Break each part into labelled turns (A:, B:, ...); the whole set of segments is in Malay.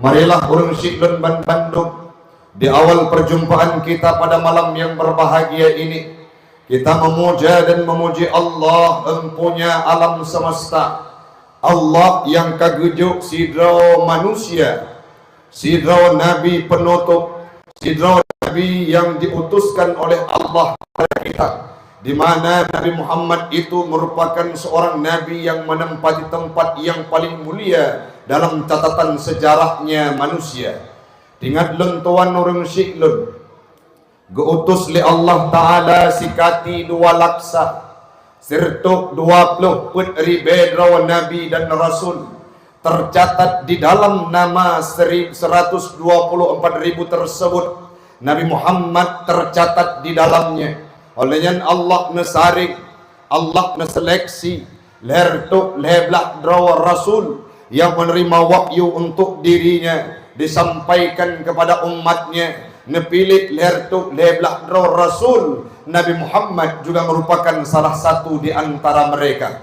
A: Marilah urang Syidlun ban Bandung, di awal perjumpaan kita pada malam yang berbahagia ini, kita memuja dan memuji Allah empunya alam semesta, Allah yang kagujuk sidra manusia, sidra Nabi penutup, sidra Nabi yang diutuskan oleh Allah kepada kita, di mana Nabi Muhammad itu merupakan seorang Nabi yang menempati tempat yang paling mulia dalam catatan sejarahnya manusia. Ingat lentuan orang Syidlun geutus li Allah Ta'ala sikati dua laksa sirtuk 20 ribu Nabi dan Rasul, tercatat di dalam nama 124.000 tersebut Nabi Muhammad tercatat di dalamnya. Olehnya Allah nesaring, Allah neseleksi lertuk leblah draw Rasul yang menerima wahyu untuk dirinya disampaikan kepada umatnya, nepilih lertuk leblah draw Rasul. Nabi Muhammad juga merupakan salah satu di antara mereka.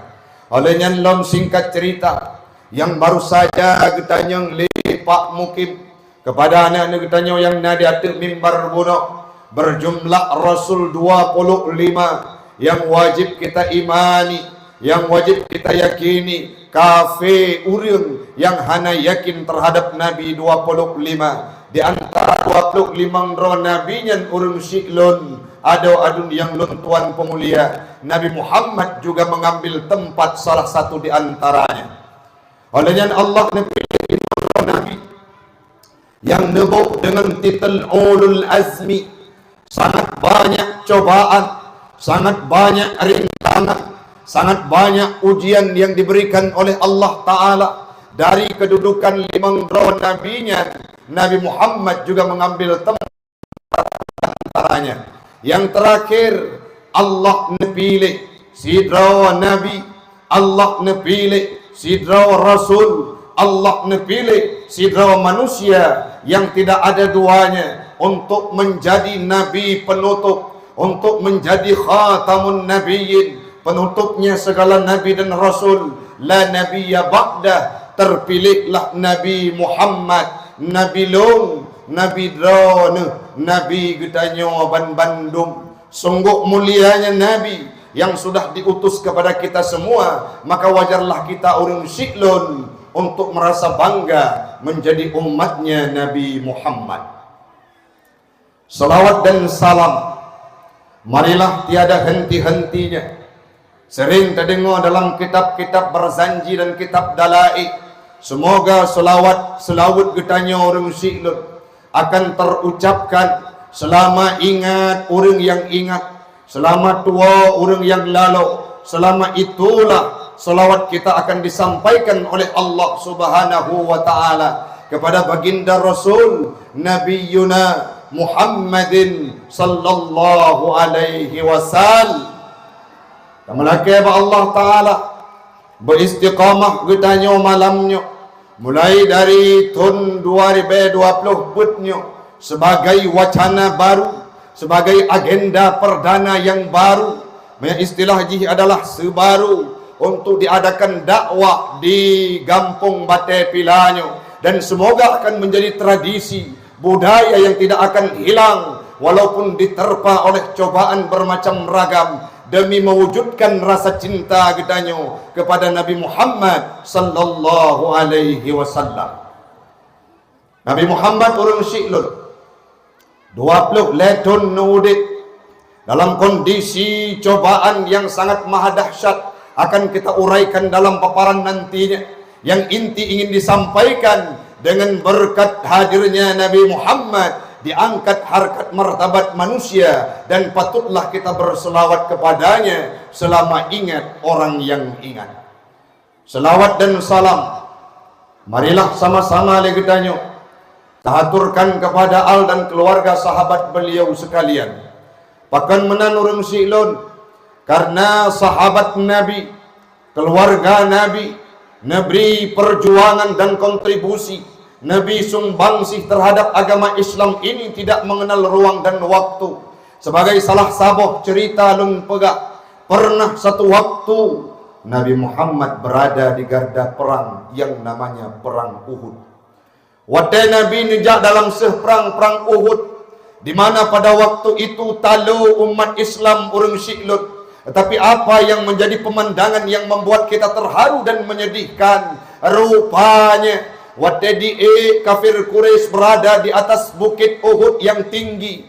A: Olehnya dalam singkat cerita yang baru saja getanyang li Pak Mukim kepada anak-anak getanyang yang nadi atik mimbar bunuh berjumlah Rasul 25 yang wajib kita imani, yang wajib kita yakini. Kafe urang yang hana yakin terhadap Nabi 25. Di antara 25 nabinya urang Syidlun ada adun yang luntuan pemulia. Nabi Muhammad juga mengambil tempat salah satu di antaranya. Olehnya Allah nepilih Nabi yang nebuk dengan titel Ulul Azmi. Sangat banyak cobaan, sangat banyak rintangan, sangat banyak ujian yang diberikan oleh Allah Ta'ala. Dari kedudukan 5 nabinya, Nabi Muhammad juga mengambil tempat antaranya. Yang terakhir, Allah nepilih sidra Nabi, Allah nepilih sidra Rasul, Allah nepilih sidra manusia yang tidak ada duanya untuk menjadi Nabi penutup, untuk menjadi khatamun nabiyyin, penutupnya segala Nabi dan Rasul. La nabiyya ba'dah, terpilihlah Nabi Muhammad, Nabi Long, Nabi Drone, Nabi Gedanyo ban Bandung. Sungguh mulianya Nabi yang sudah diutus kepada kita semua, maka wajarlah kita orang Syidlun untuk merasa bangga menjadi umatnya Nabi Muhammad. Salawat dan salam marilah tiada henti-hentinya. Sering terdengar dalam kitab-kitab berzanji dan kitab dalail, semoga selawat getanya orang Syidlun akan terucapkan selama ingat orang yang ingat, selama tua orang yang lalu. Selama itulah selawat kita akan disampaikan oleh Allah Subhanahu wa Ta'ala kepada baginda Rasul Nabi Yuna Muhammadin sallallahu alaihi wasallam. Kamalake ba Allah Ta'ala beristiqamah getanya malamnya mulai dari tahun 2020 putnya sebagai wacana baru, sebagai agenda perdana yang baru. Istilah jih adalah sebaru untuk diadakan dakwah di Gampung Bate Pilanyo, dan semoga akan menjadi tradisi budaya yang tidak akan hilang walaupun diterpa oleh cobaan bermacam ragam, demi mewujudkan rasa cinta gedanyo kepada Nabi Muhammad sallallahu alaihi wasallam. Nabi Muhammad orang Syidlun 20 letun nudik dalam kondisi cobaan yang sangat maha dahsyat, akan kita uraikan dalam paparan nantinya. Yang inti ingin disampaikan, dengan berkat hadirnya Nabi Muhammad diangkat harkat martabat manusia, dan patutlah kita berselawat kepadanya selama ingat orang yang ingat. Selawat dan salam marilah sama-sama legedanyo tahaturkan kepada al dan keluarga sahabat beliau sekalian. Pakan menan urang Syidlun karena sahabat Nabi, keluarga Nabi, Nabi perjuangan dan kontribusi Nabi sumbangsih terhadap agama Islam ini tidak mengenal ruang dan waktu. Sebagai salah sabuh cerita lun pegak, pernah satu waktu Nabi Muhammad berada di garda perang yang namanya perang Uhud. Waktu Nabi nejak dalam perang Uhud, di mana pada waktu itu talu umat Islam urang syiklud. Tetapi apa yang menjadi pemandangan yang membuat kita terharu dan menyedihkan, rupanya waktu kafir Quraisy berada di atas bukit Uhud yang tinggi,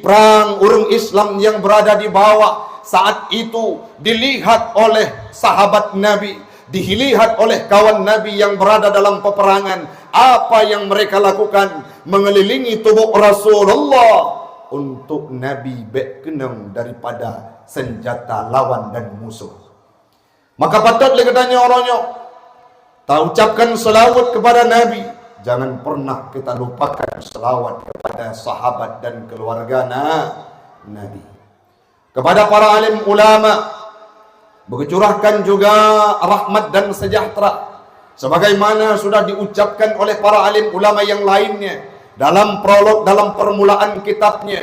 A: perang urang Islam yang berada di bawah. Saat itu dilihat oleh sahabat Nabi, dilihat oleh kawan Nabi yang berada dalam peperangan. Apa yang mereka lakukan? Mengelilingi tubuh Rasulullah untuk Nabi berkenang daripada senjata lawan dan musuh. Maka patutlah katanya orangnya, tak ucapkan selawat kepada Nabi. Jangan pernah kita lupakan selawat kepada sahabat dan keluarga Nabi. Kepada para alim ulama, bercurahkan juga rahmat dan sejahtera, sebagaimana sudah diucapkan oleh para alim ulama yang lainnya dalam prolog, dalam permulaan kitabnya.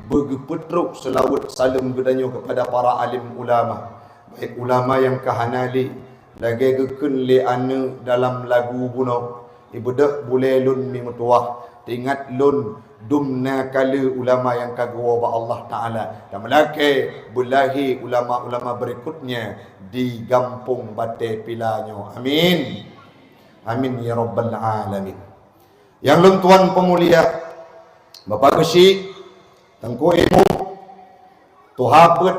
A: Begepetruk selawat salam gedanyo kepada para alim ulama, baik ulama yang kahanali lagi geken li ane dalam lagu buno ibudak boleh lun mi mutuah tingat lun dumna kala ulama yang kagwa ba Allah Ta'ala dan melake bulahi ulama-ulama berikutnya di gampung bate pilanyo. Amin. Amin ya rabbal alamin. Yang lun tuan pemulia, Bapak Gesi, Tengku Ilmu, Tuha Pet,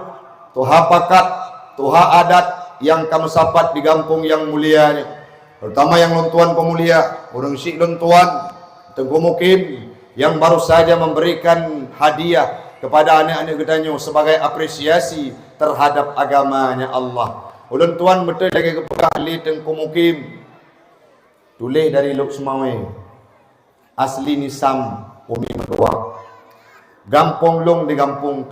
A: Tuha Pakat, Tuha Adat yang kamu sapat di gampung yang mulianya, terutama yang lun tuan pemulia, orang syik lun tuan, Tengku Mukim, yang baru saja memberikan hadiah kepada anak-anak gedanyo sebagai apresiasi terhadap agamanya Allah. Ulun tuan betul lagi kepada ahli Tengku Mukim, tulis dari Luk Semawe, asli Nisam Umi Mertua, Gampung Long di Gampung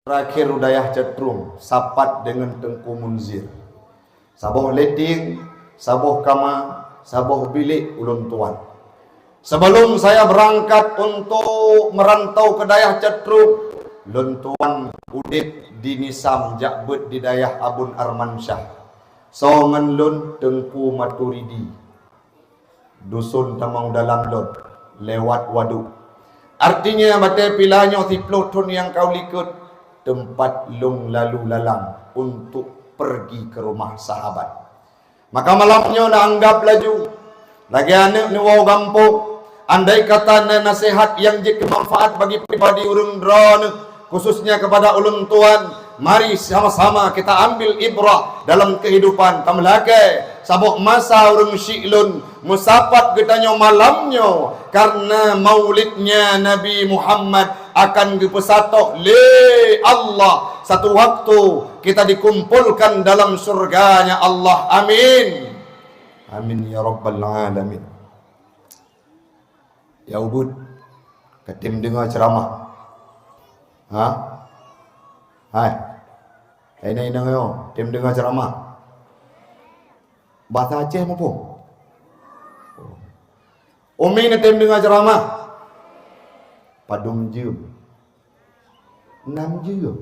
A: terakhir Udayah Cetrum, sapat dengan Tengku Munzir, saboh leting, saboh kama, saboh bilik ulun tuan. Sebelum saya berangkat untuk merantau ke Dayah Cetrum, ulun tuan udip di Nisam jakbet di Dayah Abun Armansyah, songan lun Tengku Maturidi, dusun Tamang Dalam Lon, lewat waduk. Artinya mata pilanyo tiplo ton yang kau likut tempat lung lalu lalang untuk pergi ke rumah sahabat. Maka malamnya nak anggap laju lagi anak ni wau gampung, andai kata nasihat yang jadi manfaat bagi pribadi urang drone, khususnya kepada ulun tuan, mari sama-sama kita ambil ibrah dalam kehidupan. Tamlake sabuk masa urang syiklun musapat getanyo malamnya karena maulidnya Nabi Muhammad akan dipesatoh le Allah. Satu waktu kita dikumpulkan dalam surganya Allah. Amin. Amin ya rabbal alamin. Ya ubud, ketim dengar ceramah. Ha? Hai. Ini yo, tim dengar ceramah. Bahasa Aceh mampu. Umi ni tim dengar ceramah. Padum jum. 6 jum.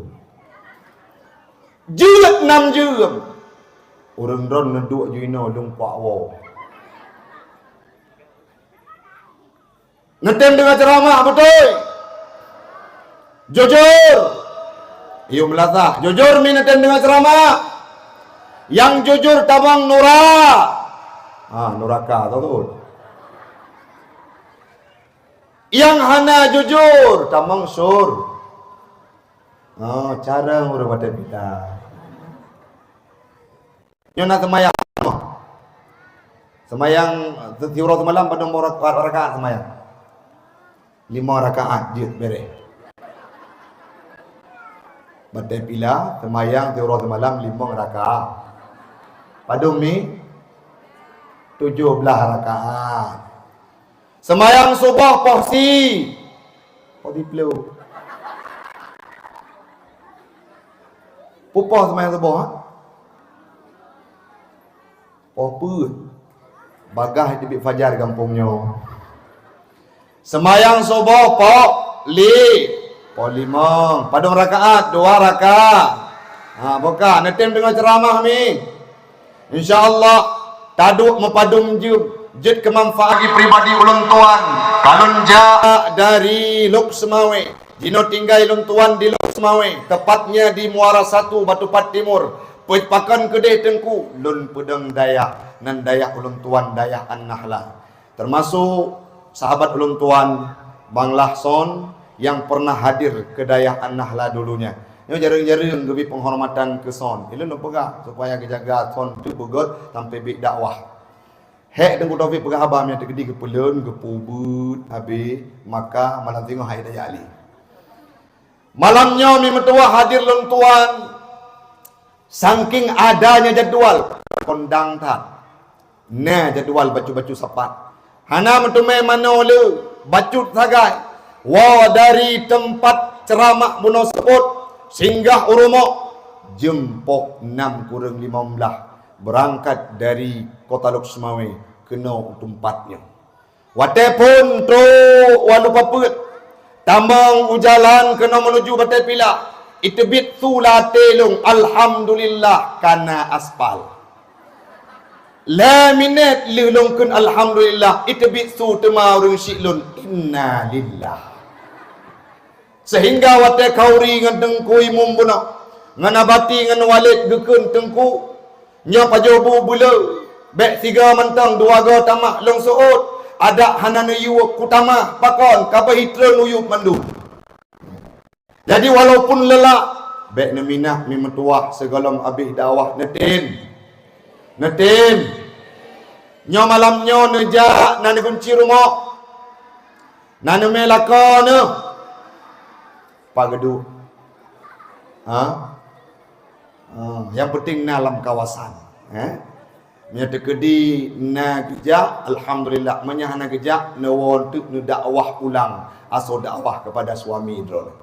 A: Jelat 6 jum. Orang ron neduk juino lung pak wo. Ngetem dengar ceramah betul. Jujur. Iyo melatah. Jujur mi ngetem dengar ceramah. Yang jujur tabang Nura. Nuraka tahu tu. Yang hana jujur tamang sur. Cara urang pada kita. Nyona semayang. Semayang tiurau semalam pada nomor rakaat semayang. 5 rakaat dia beres. Batai pila semayang tiurau semalam 5 rakaat. Pada umi 17 rakaat. Semayang subuh porsi. Porsi pelu. Pupah semayang subuh ha? Puput. Bagah di fajar kampungnya. Semayang subuh pok li. Pok 5. Padung rakaat 2 rakaat. Bukan netem dengan ceramah ni. InsyaAllah taduk mepadum jid kemanfaat bagi pribadi ulun tuan. Kalun ja dari Lok Semawe, Jino tinggal ulun tuan di Lok Semawe, tepatnya di Muara 1 Batupat Timur. Pakan kedai tengku lun pedang Dayak nan Dayak ulun tuan Dayak An-Nahla. Termasuk sahabat ulun tuan Bang Lahson yang pernah hadir ke Dayak An-Nahla dulunya. Ini jari-jari lebih penghormatan ke son. Ini lu pegang supaya kejaga son tu begot sampai bik dakwah. Hek dengan Taufik pegang abam yang tergedi ke pelun, ke pubut, habis maka malam tengok hari Daya Ali. Malamnya mi metua hadir lun tuan. Saking adanya jadual kondang tak. Nah jadual baju-baju sepat. Hana metume manole bacut sagai. Wa dari tempat ceramah buno sebut singgah urumok jempok 6:15 berangkat dari kota Lok Semawe kena tempatnya. Wate pun tu walu paput tambang ujalan kena menuju Batai Pila. Itebit sula telung alhamdulillah kana aspal. La minat lulungkun alhamdulillah itebit su tema urang syiklun inna lillah. Sehingga wate kauri ngan tengkui mumbuna nganabati ngan walid gekun tengku nya pajobu bula bek 3 mentang 2 go tamak long suut ada hanana yuwak kutama pakon kabahitra nuyup mandu. Jadi walaupun lelak bek neminah mi metuah segalam abih dakwah netin nya malamnya neja nan kunci rumah nan melakana pagedu. Yang penting dalam kawasan. Nya tekedi na gejak alhamdulillah menyahana gejak nawon tu dakwah ulang aso dakwah kepada suami drone.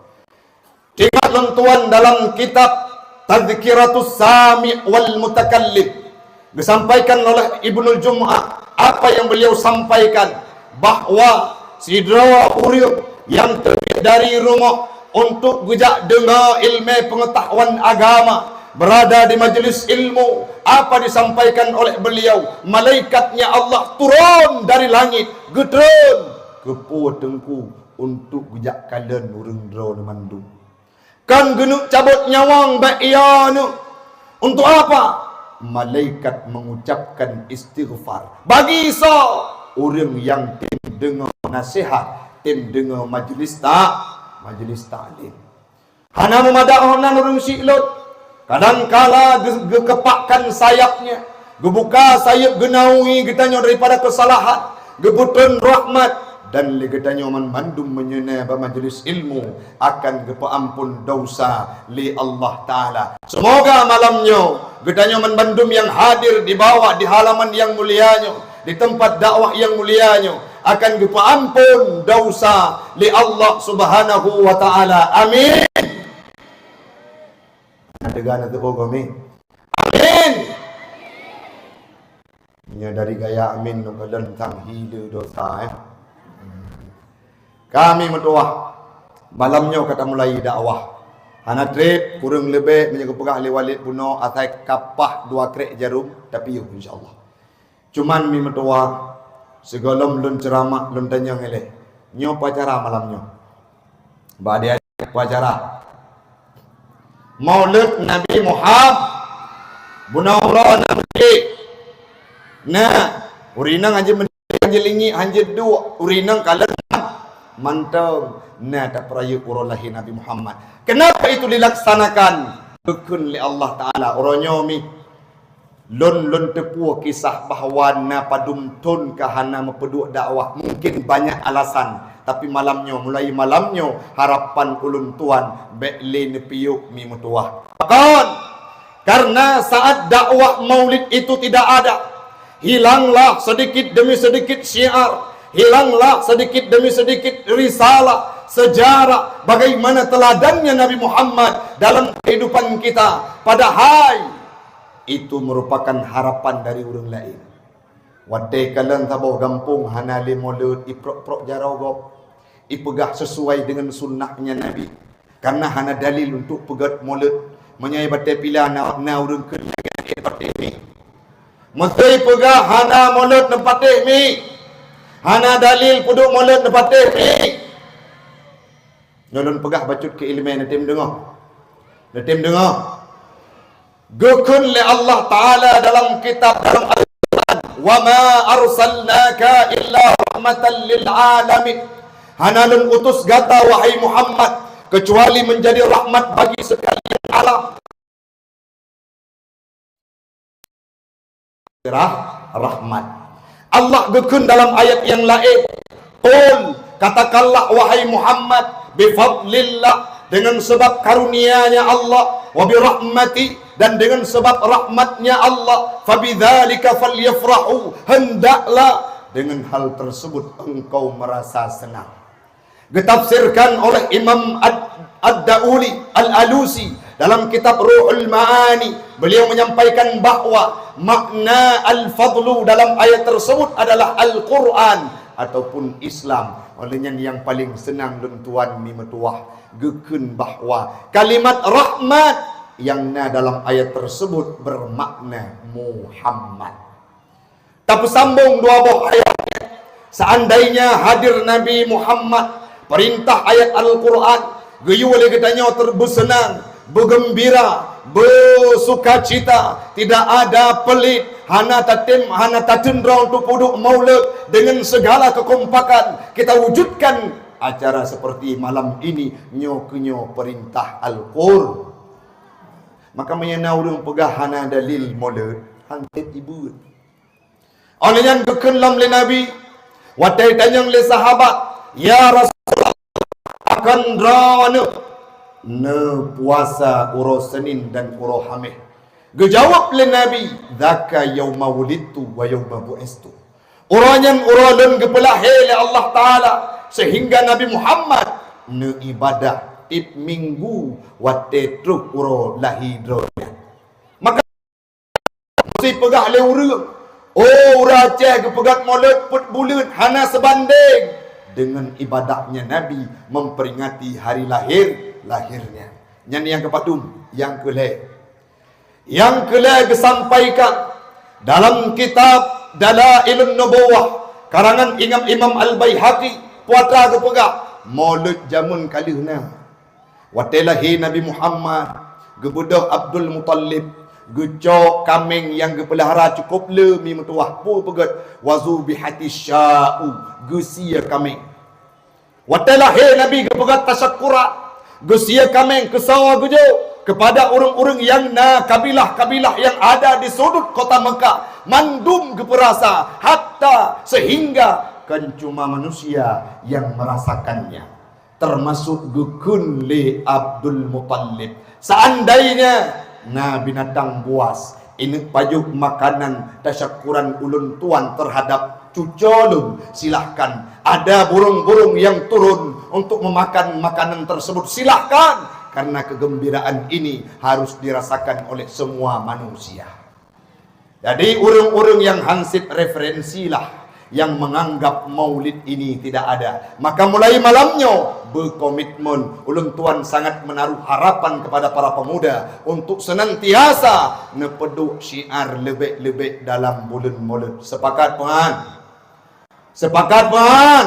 A: Tiga tuan dalam kitab Tazkiratus Sami' wal Mutakallim disampaikan oleh Ibnul Jum'ah apa yang beliau sampaikan bahwa sidra urip yang terbit dari rumah untuk gejak dengar ilmu pengetahuan agama berada di majlis ilmu. Apa disampaikan oleh beliau? Malaikatnya Allah turun dari langit gedron ke tengku untuk gejak kalian urang drone mandu kan genuk cabut nyawang baik iya nu. Untuk apa? Malaikat mengucapkan istighfar bagi orang yang tim dengar nasihat, tim dengar majlis taklim. Hana memadahna nurung syiklot. Kadangkala gekepakkan sayapnya, gebuka sayap genaui getanya daripada kesalahan, gebutun rahmat dan legetanya mandum menyena majlis ilmu akan gepampun dosa li Allah taala. Semoga malamnya getanya mandum yang hadir di bawah di halaman yang mulianya, di tempat dakwah yang mulianya akan diampun dosa li Allah Subhanahu wa taala. Amin. Adegan itu kami. Amin. Nya dari gaya amin no kadan tang hidu dosa Kami mendoa malamnya kata mulai dakwah. Hana trip kurang lebih menjaga pegah li walid puno atai kapah 2 krek jarum tapi yuk insyaallah. Cuman mi mendoa segalom lun ceramah lun tanya ngele nyo pacara malamnya badia pacara maulid Nabi Muhammad bunawra nabi nah urinang anjelingi anjed dua urinang kalen mantap nah tak perayu urolahi Nabi Muhammad. Kenapa itu dilaksanakan? Rukun li Allah taala oronyo mi lon tepu kisah bahawa na padum tun kahana mepeduk dakwah mungkin banyak alasan tapi mulai malamnya harapan ulun tuan bekle nepiuk mi mutuah karena saat dakwah maulid itu tidak ada, hilanglah sedikit demi sedikit syiar, hilanglah sedikit demi sedikit risalah sejarah bagaimana teladannya Nabi Muhammad dalam kehidupan kita. Padahal itu merupakan harapan dari orang lain. Wadai kalian tabuh gampung hanali mulut iprok-prok jarau go ipegah sesuai dengan sunnahnya Nabi. Karena hana dalil untuk pegat mulut menyai batai pila na urung ke batai ini. Mesti pegah hana mulut nepatih mi. Hana dalil puduk mulut nepatih mi. Nyolon pegah bacut ke ilmu netim dengar. Netim dengar. Gukun li Allah Ta'ala dalam kitab dalam Al-Quran. Wa ma arsalnaka illa rahmatan lil alamin. Hana lun utus gata wahai Muhammad kecuali menjadi rahmat bagi sekalian alam. Rahmat. Allah gekun dalam ayat yang lain. Qul, katakanlah wahai Muhammad, bifadlillah, dengan sebab karunia-Nya Allah, wa birahmati, dan dengan sebab rahmatnya Allah, fabidzalika falyafrahu, hendaklah dengan hal tersebut engkau merasa senang. Ditafsirkan oleh Imam Ad-Dauli Al-Alusi dalam kitab Ruhul Ma'ani. Beliau menyampaikan bahawa makna al-fadlu dalam ayat tersebut adalah Al-Quran ataupun Islam. Olehnya yang paling senang dan tuan ni metuah gekun bahawa kalimat rahmat yang dalam ayat tersebut bermakna Muhammad. Tapi sambung dua buah ayatnya. Seandainya hadir Nabi Muhammad, perintah ayat Al-Quran, geyu oleh katanya bersenang, bergembira, bersukacita, tidak ada pelit, hana tatendra untuk puduk maulid dengan segala kekompakan. Kita wujudkan acara seperti malam ini nyo perintah Al-Qur'an. Maka menyana urang pegah hana dalil maulid hantet ibu. Oleh yang kekenlam le Nabi, watai tanyang le sahabat, ya Rasulullah akan drawana ne puasa uro Senin dan uro Hamid. Gejawab le Nabi, zaka yauma wulidtu wa yauma bu'istu. Uranyan uralun gepelahe le Allah Ta'ala sehingga Nabi Muhammad ne ibadah tip minggu wate truk uro lahidronya. Maka mesti pegah le urang. Oh Aceh kepegat maulid put bulan hana sebanding dengan ibadahnya Nabi memperingati hari lahirnya. Yang kepatum, yang keleh disampaikan dalam kitab Dalailun Nubuwah karangan Imam Al-Baihaqi puatra kepegah maulid jamun kalihna watelahi Nabi Muhammad gebudah Abdul Muttalib gecok kambing yang gepelihara cukup le mi metuah pu pegat wazu bihati sya'u gesia kambing watelahi Nabi gepegat tasyakura gesia kambing kesawa gejo kepada orang-orang yang kabilah-kabilah yang ada di sudut kota Mekah mandum keperasa hatta sehingga kan cuma manusia yang merasakannya termasuk gukun li Abdul Muttalib. Seandainya binatang buas ini pajuk makanan tasyakuran ulun tuan terhadap cucolum, silahkan. Ada burung-burung yang turun untuk memakan makanan tersebut, silahkan. Karena kegembiraan ini harus dirasakan oleh semua manusia. Jadi urung-urung yang hansip referensilah yang menganggap maulid ini tidak ada. Maka mulai malamnya berkomitmen ulun tuan sangat menaruh harapan kepada para pemuda untuk senantiasa nepeduk syiar lebih-lebih dalam bulan maulid. Sepakat puan? Sepakat puan?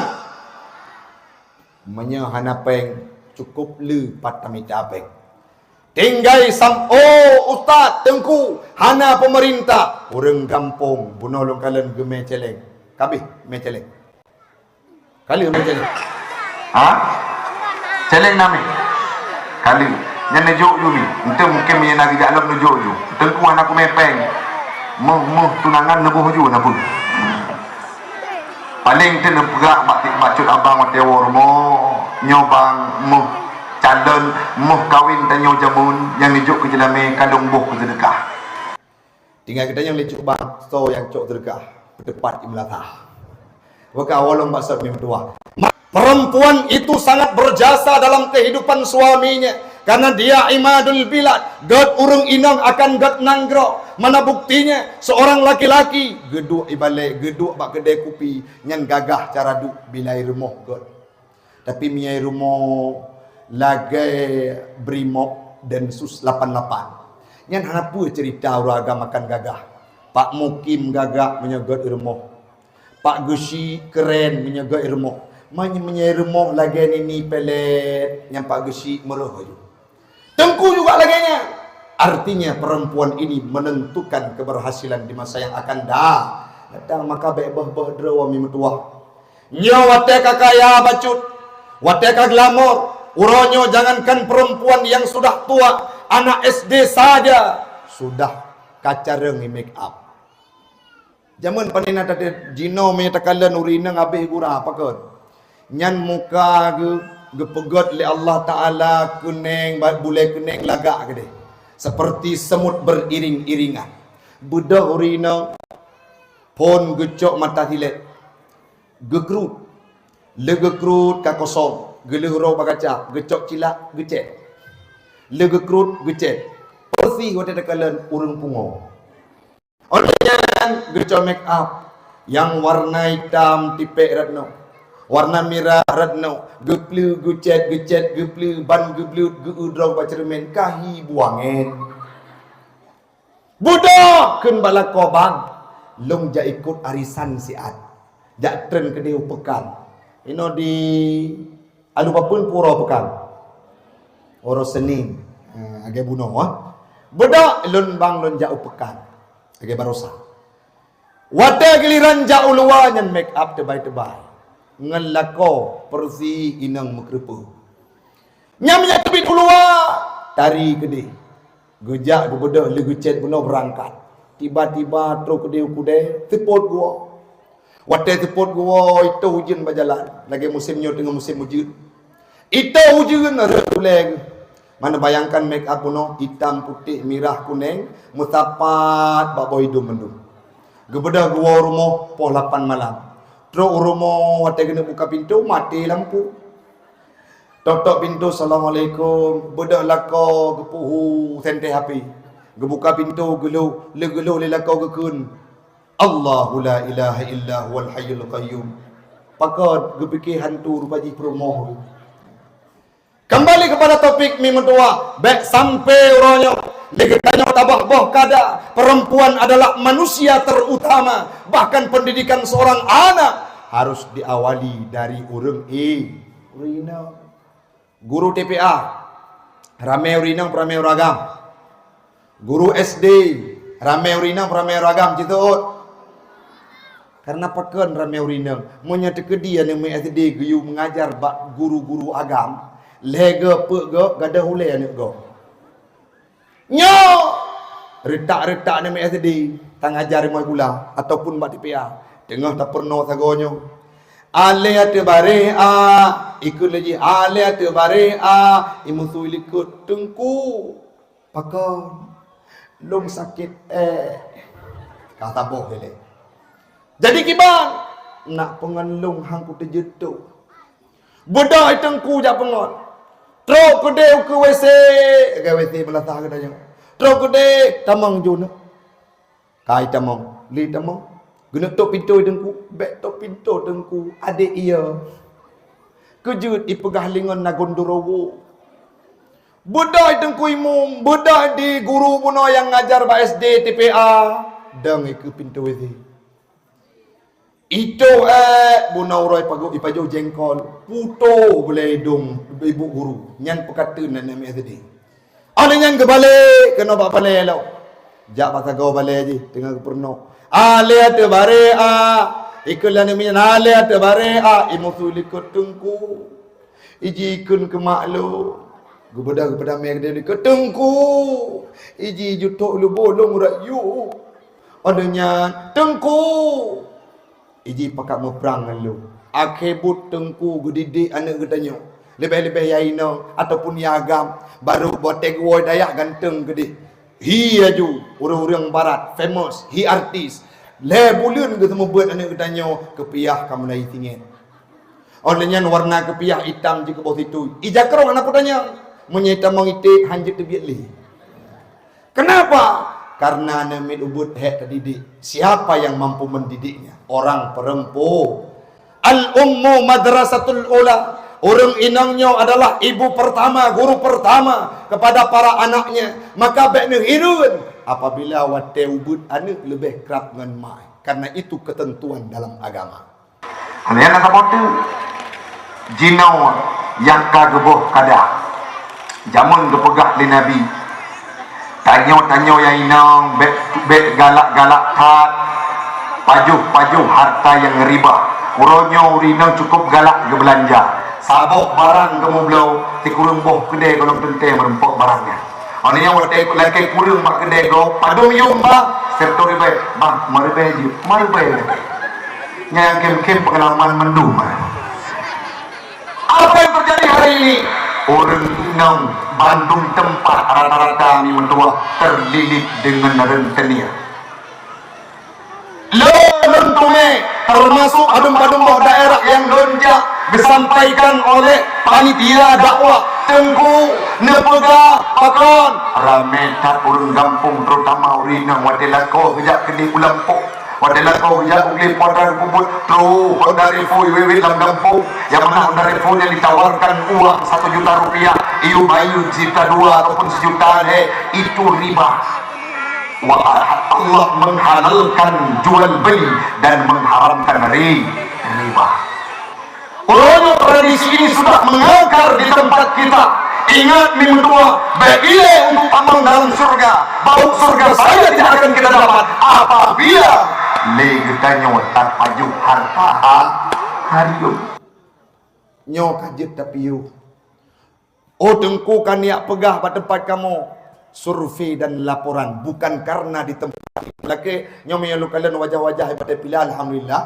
A: Menyahanapeng cukup le patamita apeng. Tinggai Ustaz Tengku hana pemerintah orang kampung bunolong kalian geme celeng. Kabih me celeng. Kali me celeng. Ha? Celeng nami. Kali yang nejuk you ni. Ente mungkin me nak gejak lok nejuk you. Tengku anak aku mepeng. Muh tunangan nebuh you na pun. Paling tu nak perak bacut abang mati warmo nyobang muh calon muh kawin dan jamun yang dijuk ke jelame kandung buh ke sedekah. Tinggal kita yang lecuk bang so yang cok sedekah berdepat imlatah. Maka awalnya maksud memang tua. Perempuan itu sangat berjasa dalam kehidupan suaminya karena dia imadul bilad. God urung inang akan God nanggro. Mana buktinya seorang laki-laki geduk ibalik geduk bak kedai kopi nyan gagah cara duk bilai rumah God. Tapi miai rumah lagai brimob dan sus 88. Nyan apa cerita orang agama makan gagah. Pak Mukim gagak menyaga irmoh. Pak Gusi keren menyaga irmoh. Menyaga lagi ini pelet yang Pak Gusi meroh. Tengku juga laginya. Artinya perempuan ini menentukan keberhasilan di masa yang akan datang. Maka baik-baik drawami metua. Nyawate kakaya bacut, wate kaglamor, uronyo jangankan perempuan yang sudah tua, anak SD saja sudah kacareng make up. Zaman panina tadi jino menyatakan urina ngabih gura apa kan? Nyan muka gepegot le Allah Taala kuning bule kuning lagak gede. Seperti semut beriring-iringan. Budak urina pon gecok mata tilet. Gekrut. Legekrut ka kosong. Gelehuro bagacap, gecok cilak, gecek. Legekrut, gecek. Persi wate dekalan urang pungo. Orangnya gecok make up yang warna hitam tipek ratno. Warna merah ratno. Geplu, gecet, geplu, ban geblut, geudraw bacermen kahi buangen. Budak keun balako bang. Long ja ikut arisan siat. Jak tren ke dia pekan. Ino di alu papun pura pekan. Oro Senin. Age buno Budak lun bang lun jak pekan. Age barosa. Wate giliran jak ulua nyan make up tebay-tebay. Ngan lako persi inang mekrepu. Nyamnya tebit ulua tari gede. Gejak budak le gecet buno berangkat. Tiba-tiba truk dia kude tepot gua. Wate tepot gua itu hujan berjalan. Lagi musimnya tengah musim hujan. Itu hujan ada tuleg. Mana bayangkan make up puno hitam putih merah kuning mutapat bak boy hidung mendung. Gebeda gua rumah pukul 8 malam. Truk rumah wate kena buka pintu mati lampu. Tok pintu assalamualaikum. Budak lako gepuhu sente HP. Gebuka pintu gelu le lako gekun. Allahu la ilaha illa huwal hayyul qayyum. Pakot gepikir hantu rupaji promoh. Kembali kepada topik mi mentua. Baik sampai uronyo. Legetanya tabah boh kada. Perempuan adalah manusia terutama. Bahkan pendidikan seorang anak harus diawali dari urang urina. Guru TPA ramai urinang ramai ragam. Guru SD ramai urinang ramai ragam citut. Karena pakan ramai urinang menyata kedia yang SD geyu mengajar bak guru-guru agam lega pega gada hule anak go. Nyo retak-retak yang SD tang ajar mai pula ataupun bak TPA tengah tak pernah sagonyo. Ale ate bare a ikut lagi ale ate bare a imusu ikut tengku pakan long sakit kata boh hele. Jadi kiban nak penganlung hang ku terjetuk. Budak tengku jak pengon. Trok kede ke WC, ke WC belatah ke dayang. Trok kede tamang juna. Kai tamang, li tamang. Guna tok pintu tengku, bek tok pintu tengku adik ia. Kejut ipegah lingon nagondorowo. Budak tengku imum, budak di guru puno yang ngajar ba SD TPA dang ke pintu WC. Itu bunau roy ipajo jengkol puto boleh dong ibu guru nyan pekatun nan nama tadi ale nyan ke balik kena bak balik lo jak pasal kau balik je tengah keperno ale ate bare a ikulan ni ale ate bare a imusul ikut tengku iji kun ke mak lo gubeda kepada mek dia ke tengku iji jutok lu bolong rayu adanya tengku iji pakat meperang dengan lu. Akebut tengku gedidik anak gedanyo. Lebih-lebih yaino ataupun yagam baru buat tegwoi dayak ganteng gede. Hi aju orang-orang barat famous, hi artis. Le bulan ke temu buat anak gedanyo kepiah kamu lai tingin. Olehnya warna kepiah hitam juga bos itu. Ija kerong anak kudanya menyita mengitik hanjit tebiat li. Kenapa? Karena namit ubud hek terdidik. Siapa yang mampu mendidiknya? Orang perempuan. Al-ummu madrasatul ula. Orang inangnya adalah ibu pertama, guru pertama kepada para anaknya. Maka bekne hirun apabila wate ubud anak lebih kerap dengan mai. Karena itu ketentuan dalam agama.
B: Kalian ada motu jinau yang kageboh kada jamun gepegah di Nabi tanyo yang inang bet galak kat pajuh harta yang riba uronyo urinang cukup galak ke belanja sabok barang kamu belau tikurung boh kedai kalau tente merempok barangnya orangnya wate laki kurung mak kedai go padum yung ba serto riba bang maribe yang kem pengalaman mendung. Apa yang terjadi hari ini? Orang inang Bandung tempat rata-rata kami mentua terlilit dengan rentenir. Lentume termasuk adum-adum daerah yang lonjak disampaikan oleh panitia dakwah Tengku Nepega Pakon rametat urang kampung terutama urinang wadelako kejak kedai ulampok wadalah kau ya ugli podar kubut tru dari fui wiwi dalam kampung yang mana dari fui yang ditawarkan uang 1 juta rupiah iu bayu juta 2 ataupun sejuta itu riba. Allah menghalalkan jual beli dan mengharamkan riba. Orang tradisi ini sudah mengakar di tempat kita. Ingat minggu tua, baiklah untuk taman dalam surga. Bau surga saya tidak akan kita dapat apabila legetanya watak paju harta harium.
A: Nyo kajet tapi you. Oh Tengku kan niat pegah pada tempat kamu survei dan laporan bukan karena di tempat laki nyo menyalu kalian wajah-wajah pada pilih alhamdulillah.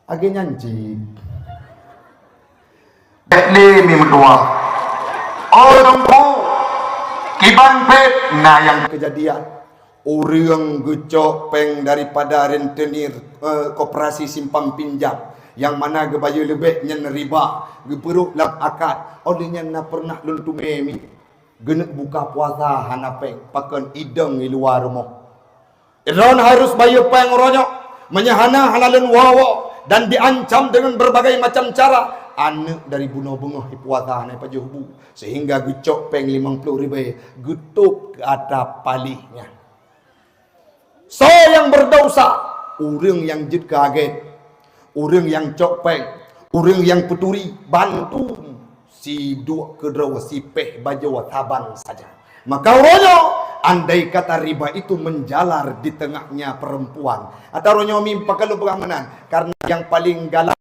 A: Agi nyanyi.
B: Baiklah minggu tua. Oh Tengku kiban pet nah yang
A: kejadian orang gecok peng daripada rentenir koperasi simpan pinjam yang mana gebayu lebih nyen riba geperuk lap akad olehnya na pernah luntu memi genek buka puasa hana peng pakan ideng di luar rumah iron harus bayu peng ronyo menyahana halalun wawo dan diancam dengan berbagai macam cara anak dari bunuh bengah di puasa hana pajuhu sehingga gecok peng 50.000 gutup ke atap palihnya. So yang berdosa, orang yang jid kaget, orang yang copeng, orang yang peturi, bantu si dua kedua si peh baju taban saja. Maka ronyo, andai kata riba itu menjalar di tengahnya perempuan, atau ronyo mimpa kalau beramanan, karena yang paling galak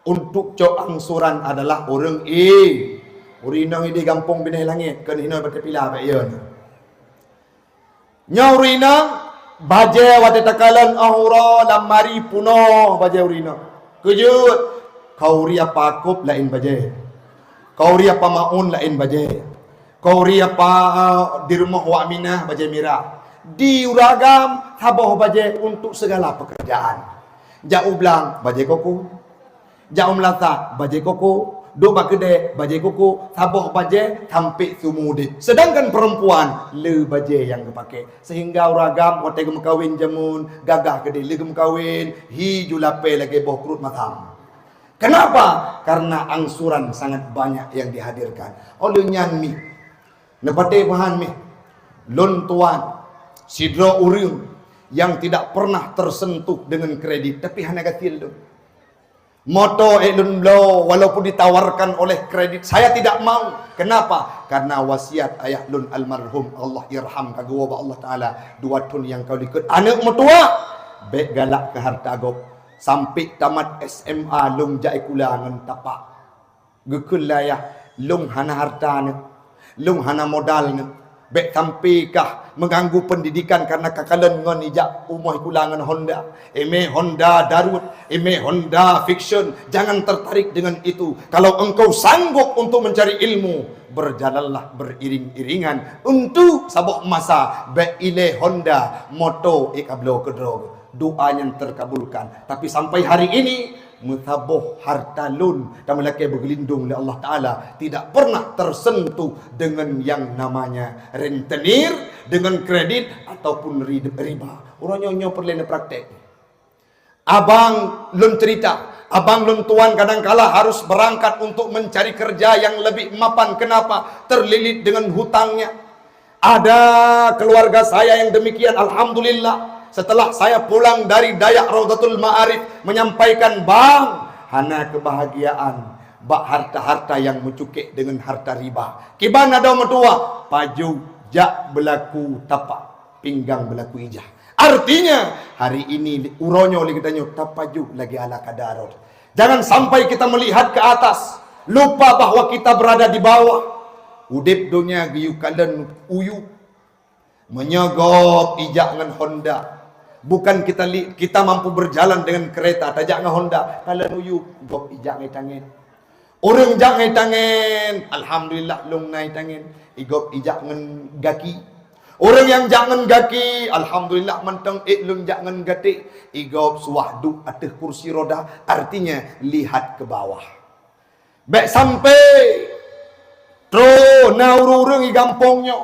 A: untuk cok angsuran adalah orang urinang di kampung binai langit, kan hina berkepilah apa ia ni. Nya urinang baje wate takalan ahura lamari puno baje urinang. Kejut kau ri apa akup lain baje. Kau ri apa maun lain baje. Kau ri apa di rumah Wak Minah baje mira. Di uragam haboh baje untuk segala pekerjaan. Jauh belang baje koko. Jauh melata baje koko. Dua kedai bajai kuku, taboh bajai, tampik sumudi. Sedangkan perempuan le bajai yang dipakai. Sehingga uragam waktu gem kawin jamun, gagah kedai le gem kawin, hi julape lagi boh perut matam. Kenapa? Karena angsuran sangat banyak yang dihadirkan. Oleh nyanmi, nepate bahan mi, lon tuan, sidro uring yang tidak pernah tersentuh dengan kredit, tapi hanya kecil tu. Moto elun blow walaupun ditawarkan oleh kredit saya tidak mau. Kenapa? Karena wasiat ayah lun almarhum Allah irham kagwa Allah taala dua tun yang kau dikut anak mertua baik galak ke harta gop sampai tamat SMA lum jai kulangan tapak gekul layah lum hana hartane lum hana modalne baik tampikah mengganggu pendidikan karena kakalan ngon ijak umah kulangan Honda eme Honda Darut eme Honda Fiction. Jangan tertarik dengan itu. Kalau engkau sanggup untuk mencari ilmu, berjalanlah beriring-iringan untuk sabuk masa baik ile Honda moto ikablo kedrog doa yang terkabulkan. Tapi sampai hari ini mutaboh harta lun dan melaki bergelindung oleh Allah Ta'ala tidak pernah tersentuh dengan yang namanya rentenir, dengan kredit ataupun riba. Orang nyonya perlu praktek. Abang lun cerita, abang lun tuan kadangkala harus berangkat untuk mencari kerja yang lebih mapan. Kenapa? Terlilit dengan hutangnya. Ada keluarga saya yang demikian, alhamdulillah. Setelah saya pulang dari Dayak Raudatul Ma'arif menyampaikan, bang, hana kebahagiaan bak harta-harta yang mencukik dengan harta riba. Kiban ada mertua, paju jak berlaku tapak, pinggang berlaku ijah. Artinya hari ini uronyo lagi tanya tapaju lagi ala kadarot. Jangan sampai kita melihat ke atas, lupa bahwa kita berada di bawah. Udip dunia giyu kalen uyu menyogok ijak dengan Honda. Bukan kita mampu berjalan dengan kereta tajak dengan Honda, kalen uyu gok ijak ngai tangen. Orang jak ngai tangen, alhamdulillah long nai tangen, igok ijak dengan gaki. Orang yang jangan gaki, alhamdulillah mentang lung jangan gati, igop suwahdu atas kursi roda, artinya lihat ke bawah. Baik sampai tro na urung i gampongnya,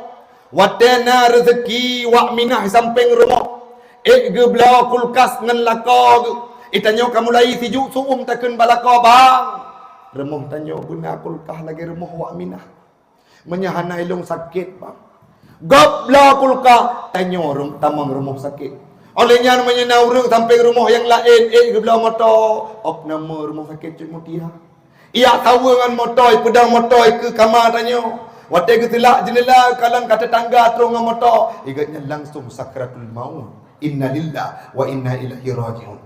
A: watena rezeki wak minah samping rumah. Geblau kulkas ngan lako, itanyo kamu lai tijuk suum takun balako bang. Remoh tanyo guna kulkas lagi remoh wak minah. Menyahana ilung sakit bang. Goblau kulkas tanyo rum tamang remoh sakit. Olehnya namanya na urung sampai rumah yang lain, geblau motor, op nama rumah sakit cuma dia. Ia tahu dengan motor, pedang motor ke kamar tanya. Waktu ke telak jendela, kalang kata tangga terung dengan motor. Ingatnya langsung sakratul maut. Inna lillah wa inna ilaihi raji'un.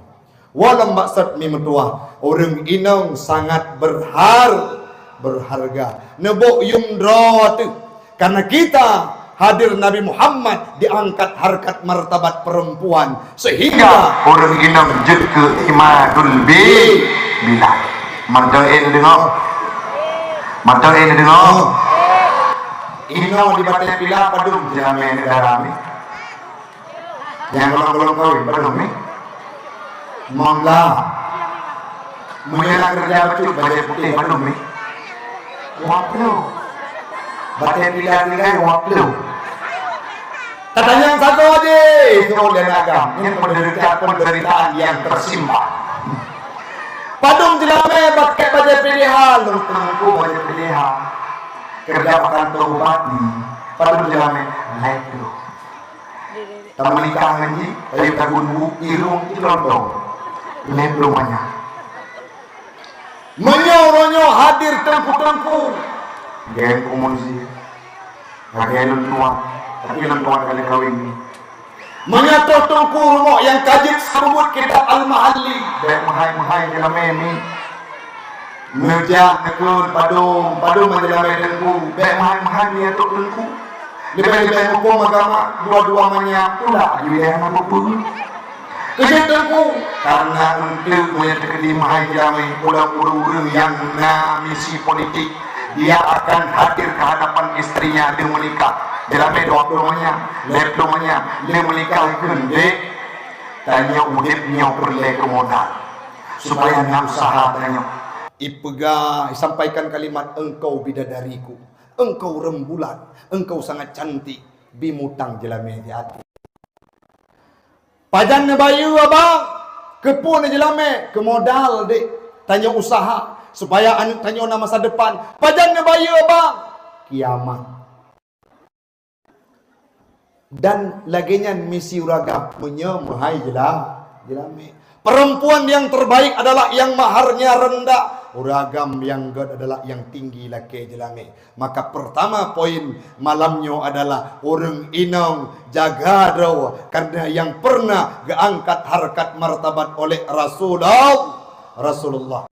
A: Walam maksud mi metua, orang inang sangat berharga. Nebok yumdra tu. Karena kita hadir Nabi Muhammad diangkat harkat martabat perempuan sehingga
B: orang inang jed ke imadul bilal. Mandain dengar. Mandain dengar. Ino di batai pila padum jamin negara ni. Yang golong-golong kawin padum ni. Mangla. Menyala kerja betul batai putih padum ni. Waplu. Batai pila waplu.
A: Katanya yang satu aja, itu oleh agam.
B: Yang penderitaan yang tersimpan.
A: Padung jelame pakai baju pilihan,
B: Lu tengku baju pilihan. Kerja pakan terubat ni. Padung jelame naik tu. Tamu nikah ngaji, kayu kagunbu, irung ilondong. Naik rumahnya.
A: menyo hadir tengku-tengku.
B: Gaya komunisi. Gaya tua. Tapi tua kali kawin ni.
A: Menyatu tengku rumah yang kajik serubut kitab Al-Mahalli.
B: Baik mahai dalam memi.
A: Meja nekun padung menjelame tengku.
B: Baik mahai dia tu tengku.
A: Lebih-lebih hukum agama dua-dua manya pula
B: Di wilayah apa pun.
A: kejut tengku.
B: Karena untuk menyatakan di mahai jamin pulang uru-uru yang na misi politik. Dia akan hadir ke hadapan istrinya dia menikah. Dalam dua rumahnya, lep rumahnya, dia menikah kendek. Tanya udipnya perle ke modal supaya nak usaha tanya.
A: Ipega sampaikan kalimat engkau bidadariku, engkau rembulan, engkau sangat cantik, bimutang jelame di hati. Pajan bayu abang, kepun jelame, ke modal dek, tanya usaha supaya anu tanya nama masa depan. Pajan bayu abang, kiamat. Dan laginya misi uragam menyemahai jelame. Perempuan yang terbaik adalah yang maharnya rendah. Uragam yang god adalah yang tinggi laki jelame. Maka pertama poin malamnya adalah orang inong jaga raw. Karena yang pernah diangkat harkat martabat oleh Rasulullah.